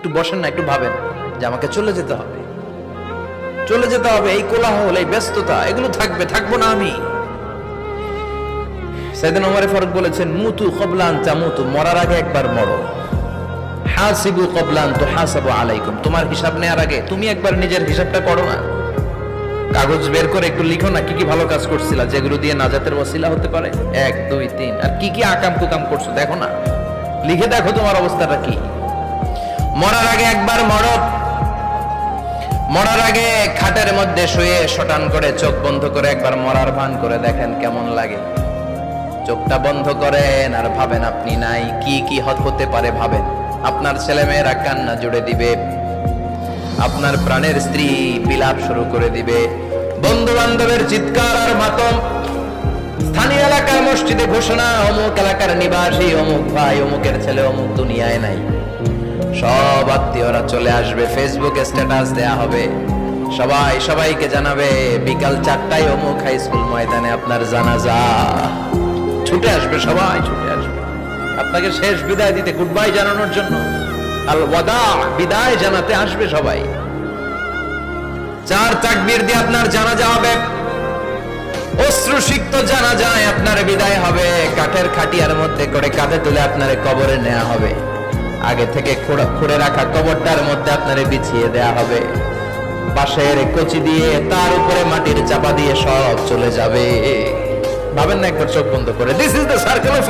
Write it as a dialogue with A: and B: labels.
A: একটু বসেন না, একটু ভাবেন যে আমাকে চলে যেতে হবে, চলে যেতে হবে। এই কোলাহল, এই ব্যস্ততা, এগুলো থাকবে, থাকবো না আমি। সাইয়েদনা ওমর ফারুক বলেছেন, মুতু ক্বাবলা আন তামুতু, মরার আগে একবার মরো। হাসিবু ক্বাবলা আন তুহাসাবু আলাইকুম, তোমার হিসাব নেওয়ার আগে তুমি একবার নিজের হিসাবটা করো না। কাগজ বের করে একটু লিখো না কি কি ভালো কাজ করছিলা, যেগুলো দিয়ে নাজাতের ওসিলা হতে পারে, 1 2 3, আর কি কি আকাম কুকাম করছো দেখো না, লিখে দেখো তোমার অবস্থাটা কি। মরার আগে একবার মরো। মরার আগে খাটের মধ্যে শুয়ে শটান করে চোখ বন্ধ করে একবার মরার ভান করে দেখেন কেমন লাগে। চোখটা বন্ধ করেন আর ভাবেন আপনি নাই, কি কি হতে পারে ভাবেন। আপনার ছেলে মেয়েরা কান্না জুড়ে দিবে, আপনার প্রাণের স্ত্রী বিলাপ শুরু করে দিবে, বন্ধু বান্ধবের চিৎকার আর মাতম, স্থানীয় এলাকার মসজিদে ঘোষণা, অমুক এলাকার নিবাসী অমুক ভাই অমুকের ছেলে অমুক দুনিয়ায় নাই। সব আত্মীয়রা চলে আসবে, ফেসবুকে স্ট্যাটাস দেয়া হবে, সবাই সবাইকে জানাবে বিকাল 4টায় অমুক হাই স্কুল ময়দানে আপনার জানাজা। ছুটে আসবে, সবাই ছুটে আসবে আপনাকে শেষ বিদায় দিতে, গুড বাই জানানোর জন্য, আল ওয়াদা, বিদায় জানাতে আসবে সবাই। 4 তাকবীর দিয়ে আপনার জানাজা হবে, অশ্রুসিক্ত জানাজায় আপনার বিদায় হবে। কাঠের খাটিয়ার মধ্যে করে কাঁধে তুলে আপনারে কবরে নেওয়া হবে, আগে থেকে খুঁড়ে রাখা কবরটার মধ্যে আপনারে বিছিয়ে দেয়া হবে, বাঁশের কচি দিয়ে তার উপরে মাটির চাপা দিয়ে সব চলে যাবে। ভাবেন না একবার চোখ বন্ধ করে, this is the circle of